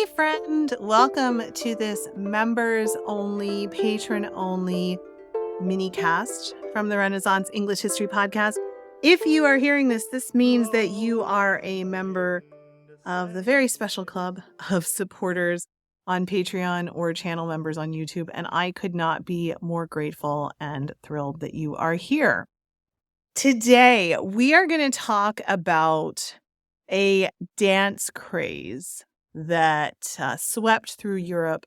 Hey, friend. Welcome to this members only, patron only mini cast from the Renaissance English History Podcast. If you are hearing this, this means that you are a member of the very special club of supporters on Patreon or channel members on YouTube. And I could not be more grateful and thrilled that you are here. Today, we are going to talk about a dance craze that swept through Europe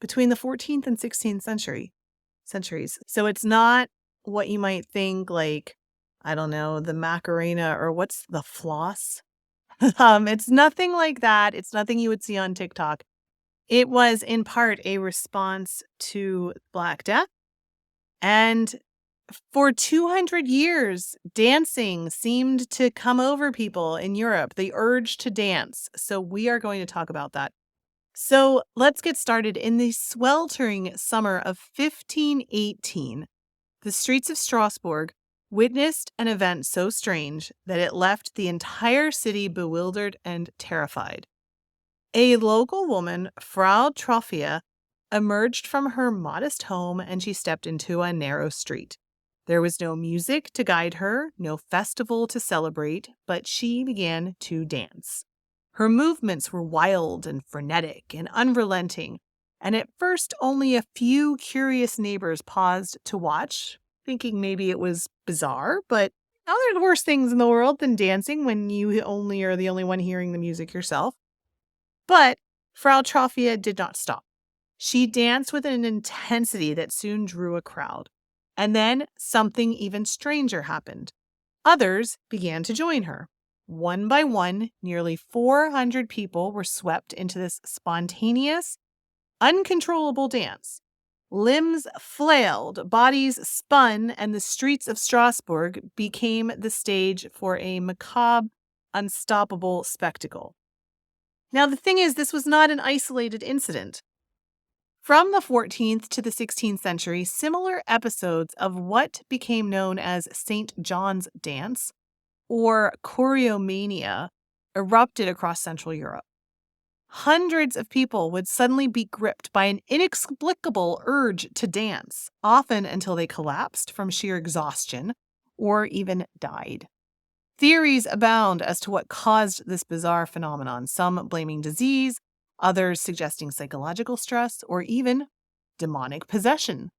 between the 14th and 16th centuries. So it's not what you might think, like, I don't know, the Macarena or what's the floss? It's nothing like that. It's nothing you would see on TikTok. It was in part a response to Black Death. And for 200 years, dancing seemed to come over people in Europe, the urge to dance. So we are going to talk about that. So let's get started. In the sweltering summer of 1518, the streets of Strasbourg witnessed an event so strange that it left the entire city bewildered and terrified. A local woman, Frau Troffea, emerged from her modest home and she stepped into a narrow street. There was no music to guide her, no festival to celebrate, but she began to dance. Her movements were wild and frenetic and unrelenting, and at first only a few curious neighbors paused to watch, thinking maybe it was bizarre, but now there's worse things in the world than dancing when you only are the only one hearing the music yourself. But Frau Troffea did not stop. She danced with an intensity that soon drew a crowd. And then something even stranger happened. Others began to join her. One by one, nearly 400 people were swept into this spontaneous, uncontrollable dance. Limbs flailed, bodies spun, and the streets of Strasbourg became the stage for a macabre, unstoppable spectacle. Now, the thing is, this was not an isolated incident. From the 14th to the 16th century, similar episodes of what became known as St. John's Dance, or choreomania, erupted across Central Europe. Hundreds of people would suddenly be gripped by an inexplicable urge to dance, often until they collapsed from sheer exhaustion or even died. Theories abound as to what caused this bizarre phenomenon, some blaming disease, others suggesting psychological stress, or even demonic possession.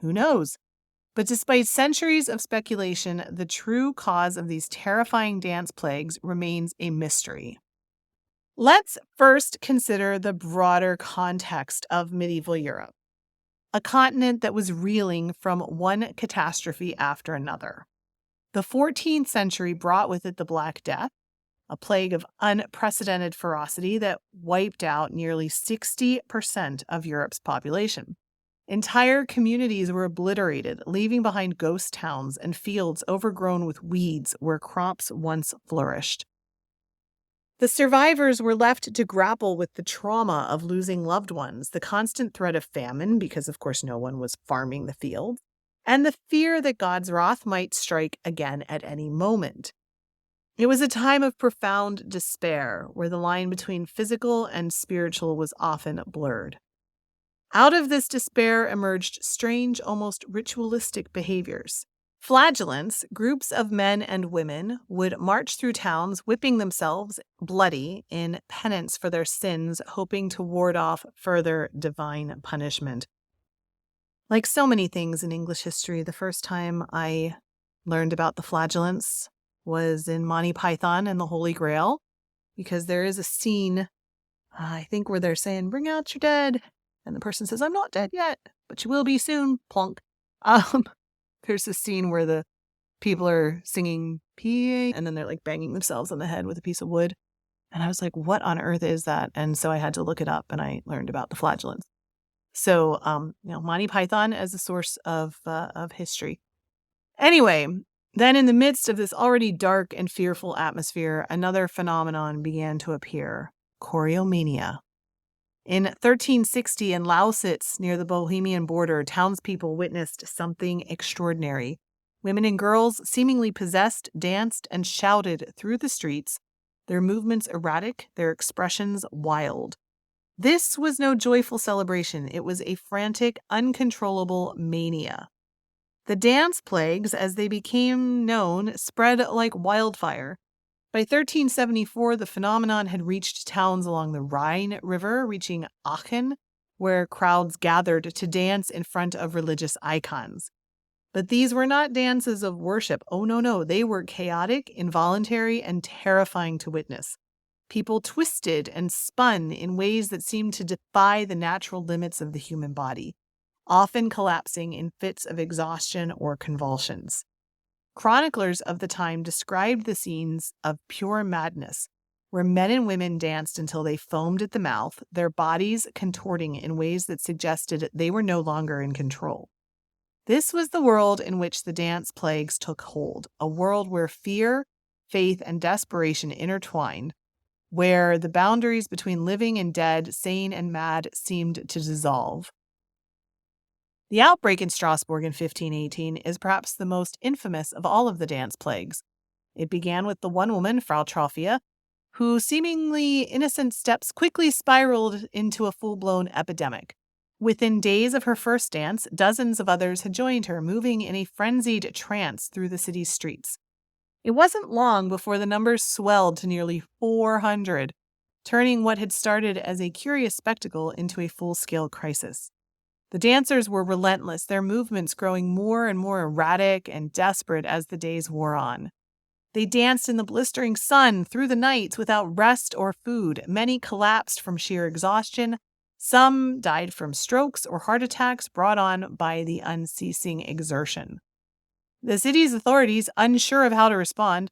Who knows? But despite centuries of speculation, the true cause of these terrifying dance plagues remains a mystery. Let's first consider the broader context of medieval Europe, a continent that was reeling from one catastrophe after another. The 14th century brought with it the Black Death, a plague of unprecedented ferocity that wiped out nearly 60% of Europe's population. Entire communities were obliterated, leaving behind ghost towns and fields overgrown with weeds where crops once flourished. The survivors were left to grapple with the trauma of losing loved ones, the constant threat of famine, because of course no one was farming the fields, and the fear that God's wrath might strike again at any moment. It was a time of profound despair, where the line between physical and spiritual was often blurred. Out of this despair emerged strange, almost ritualistic behaviors. Flagellants, groups of men and women, would march through towns, whipping themselves bloody in penance for their sins, hoping to ward off further divine punishment. Like so many things in English history, the first time I learned about the flagellants was in Monty Python and the Holy Grail, because there is a scene, I think, where they're saying, "Bring out your dead," and the person says, "I'm not dead yet, but you will be soon," plonk. There's a scene where the people are singing P, and then they're like banging themselves on the head with a piece of wood, and I was like, what on earth is that? And so I had to look it up, and I learned about the flagellants. So, Monty Python as a source of history. Anyway, then in the midst of this already dark and fearful atmosphere, another phenomenon began to appear: choreomania. In 1360 in Lausitz, near the Bohemian border, townspeople witnessed something extraordinary. Women and girls, seemingly possessed, danced and shouted through the streets, their movements erratic, their expressions wild. This was no joyful celebration. It was a frantic, uncontrollable mania. The dance plagues, as they became known, spread like wildfire. By 1374, the phenomenon had reached towns along the Rhine River, reaching Aachen, where crowds gathered to dance in front of religious icons. But these were not dances of worship. Oh, no. They were chaotic, involuntary, and terrifying to witness. People twisted and spun in ways that seemed to defy the natural limits of the human body, often collapsing in fits of exhaustion or convulsions. Chroniclers of the time described the scenes of pure madness, where men and women danced until they foamed at the mouth, their bodies contorting in ways that suggested they were no longer in control. This was the world in which the dance plagues took hold, a world where fear, faith, and desperation intertwined, where the boundaries between living and dead, sane and mad, seemed to dissolve. The outbreak in Strasbourg in 1518 is perhaps the most infamous of all of the dance plagues. It began with the one woman, Frau Trophia, whose seemingly innocent steps quickly spiraled into a full-blown epidemic. Within days of her first dance, dozens of others had joined her, moving in a frenzied trance through the city's streets. It wasn't long before the numbers swelled to nearly 400, turning what had started as a curious spectacle into a full-scale crisis. The dancers were relentless, their movements growing more and more erratic and desperate as the days wore on. They danced in the blistering sun through the nights without rest or food. Many collapsed from sheer exhaustion. Some died from strokes or heart attacks brought on by the unceasing exertion. The city's authorities, unsure of how to respond,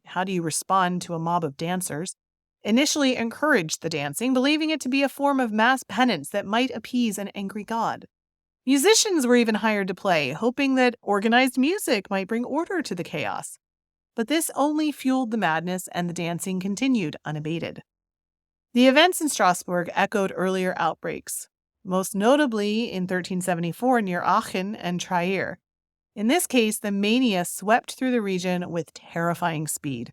how do you respond to a mob of dancers, initially encouraged the dancing, believing it to be a form of mass penance that might appease an angry god. Musicians were even hired to play, hoping that organized music might bring order to the chaos. But this only fueled the madness, and the dancing continued unabated. The events in Strasbourg echoed earlier outbreaks, most notably in 1374 near Aachen and Trier. In this case, the mania swept through the region with terrifying speed.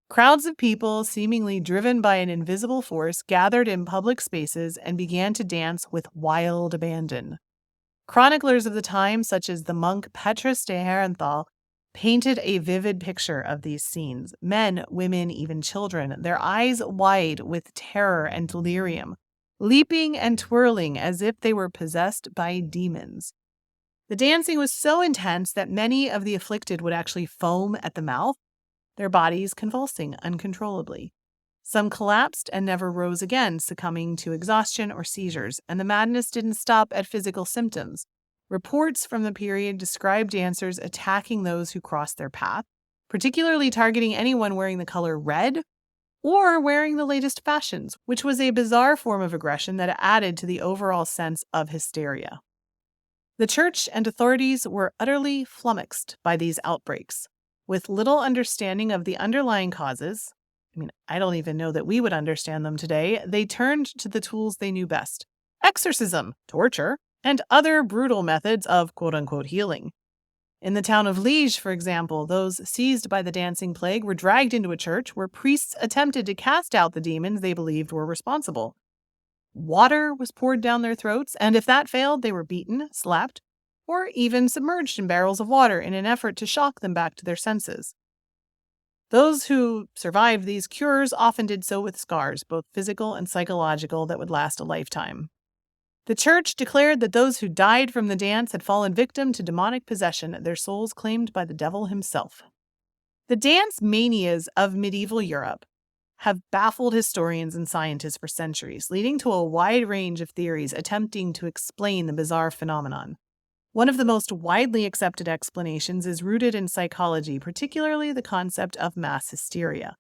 Crowds of people, seemingly driven by an invisible force, gathered in public spaces and began to dance with wild abandon. Chroniclers of the time, such as the monk Petrus de Herrenthal, painted a vivid picture of these scenes. Men, women, even children, their eyes wide with terror and delirium, leaping and twirling as if they were possessed by demons. The dancing was so intense that many of the afflicted would actually foam at the mouth, their bodies convulsing uncontrollably. Some collapsed and never rose again, succumbing to exhaustion or seizures, and the madness didn't stop at physical symptoms. Reports from the period describe dancers attacking those who crossed their path, particularly targeting anyone wearing the color red or wearing the latest fashions, which was a bizarre form of aggression that added to the overall sense of hysteria. The church and authorities were utterly flummoxed by these outbreaks. With little understanding of the underlying causes, I don't even know that we would understand them today, they turned to the tools they knew best: exorcism, torture, and other brutal methods of quote-unquote healing. In the town of Liege, for example, those seized by the dancing plague were dragged into a church where priests attempted to cast out the demons they believed were responsible. Water was poured down their throats, and if that failed, they were beaten, slapped, or even submerged in barrels of water in an effort to shock them back to their senses. Those who survived these cures often did so with scars, both physical and psychological, that would last a lifetime. The church declared that those who died from the dance had fallen victim to demonic possession, their souls claimed by the devil himself. The dance manias of medieval Europe have baffled historians and scientists for centuries, leading to a wide range of theories attempting to explain the bizarre phenomenon. One of the most widely accepted explanations is rooted in psychology, particularly the concept of mass hysteria.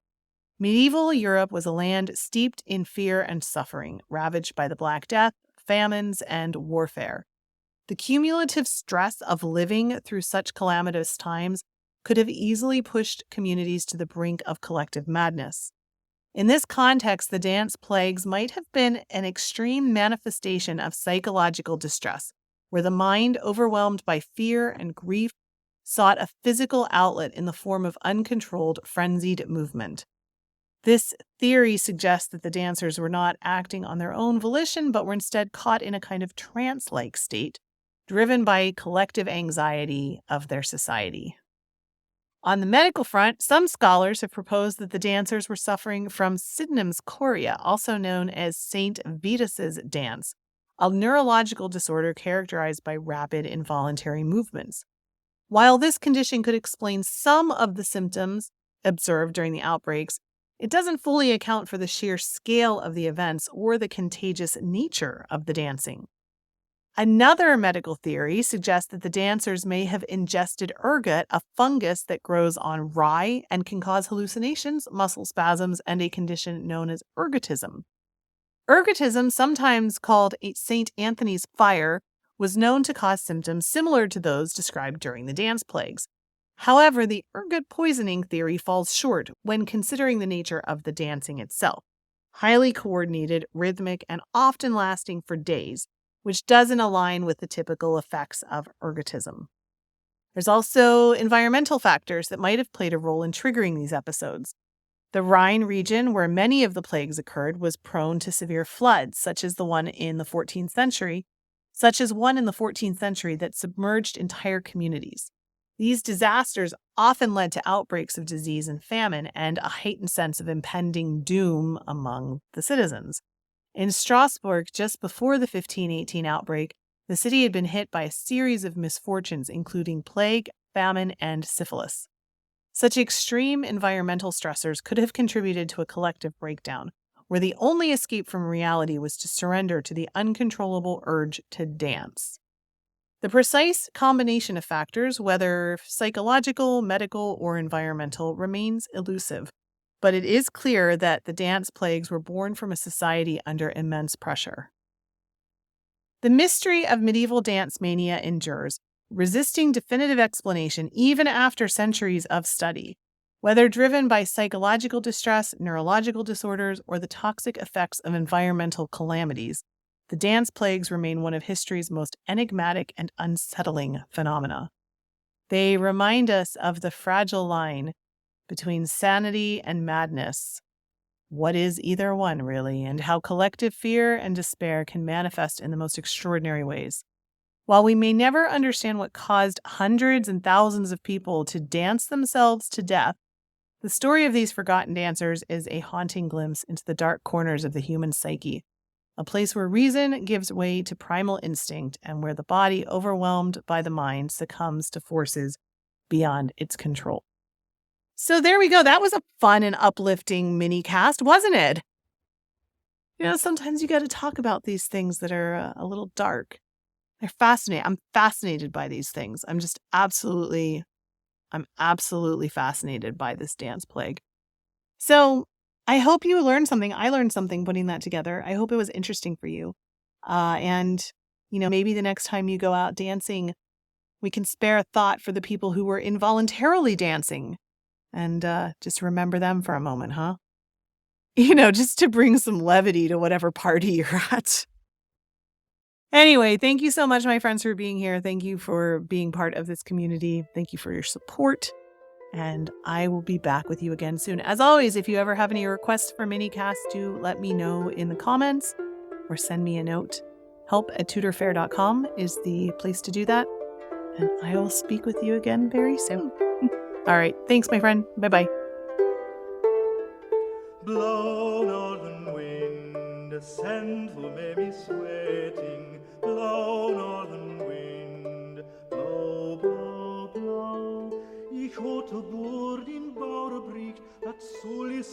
Medieval Europe was a land steeped in fear and suffering, ravaged by the Black Death, famines, and warfare. The cumulative stress of living through such calamitous times could have easily pushed communities to the brink of collective madness. In this context, the dance plagues might have been an extreme manifestation of psychological distress, where the mind, overwhelmed by fear and grief, sought a physical outlet in the form of uncontrolled, frenzied movement. This theory suggests that the dancers were not acting on their own volition, but were instead caught in a kind of trance-like state, driven by collective anxiety of their society. On the medical front, some scholars have proposed that the dancers were suffering from Sydenham's chorea, also known as St. Vitus's dance, a neurological disorder characterized by rapid involuntary movements. While this condition could explain some of the symptoms observed during the outbreaks, it doesn't fully account for the sheer scale of the events or the contagious nature of the dancing. Another medical theory suggests that the dancers may have ingested ergot, a fungus that grows on rye and can cause hallucinations, muscle spasms, and a condition known as ergotism. Ergotism, sometimes called St. Anthony's fire, was known to cause symptoms similar to those described during the dance plagues. However, the ergot poisoning theory falls short when considering the nature of the dancing itself. Highly coordinated, rhythmic, and often lasting for days, which doesn't align with the typical effects of ergotism. There's also environmental factors that might have played a role in triggering these episodes. The Rhine region, where many of the plagues occurred, was prone to severe floods, such as one in the 14th century that submerged entire communities. These disasters often led to outbreaks of disease and famine and a heightened sense of impending doom among the citizens. In Strasbourg, just before the 1518 outbreak, the city had been hit by a series of misfortunes, including plague, famine, and syphilis. Such extreme environmental stressors could have contributed to a collective breakdown, where the only escape from reality was to surrender to the uncontrollable urge to dance. The precise combination of factors, whether psychological, medical, or environmental, remains elusive. But it is clear that the dance plagues were born from a society under immense pressure. The mystery of medieval dance mania endures, resisting definitive explanation even after centuries of study. Whether driven by psychological distress, neurological disorders, or the toxic effects of environmental calamities, the dance plagues remain one of history's most enigmatic and unsettling phenomena. They remind us of the fragile line between sanity and madness. What is either one, really, and how collective fear and despair can manifest in the most extraordinary ways. While we may never understand what caused hundreds and thousands of people to dance themselves to death, the story of these forgotten dancers is a haunting glimpse into the dark corners of the human psyche, a place where reason gives way to primal instinct and where the body, overwhelmed by the mind, succumbs to forces beyond its control. So there we go. That was a fun and uplifting mini cast, wasn't it? Sometimes you got to talk about these things that are a little dark. They're fascinating. I'm fascinated by these things. I'm absolutely fascinated by this dance plague. So I hope you learned something. I learned something putting that together. I hope it was interesting for you. And maybe the next time you go out dancing, we can spare a thought for the people who were involuntarily dancing. And just remember them for a moment, huh? Just to bring some levity to whatever party you're at. Anyway, thank you so much, my friends, for being here. Thank you for being part of this community. Thank you for your support. And I will be back with you again soon. As always, if you ever have any requests for mini-casts, do let me know in the comments or send me a note. help@tutorfair.com is the place to do that. And I will speak with you again very soon. All right. Thanks, my friend. Bye-bye. Blow, northern wind, send who may be sweating. Blow, northern wind, blow, blow, blow. Ich hatte Bord in Bauerbricht, dat soll ich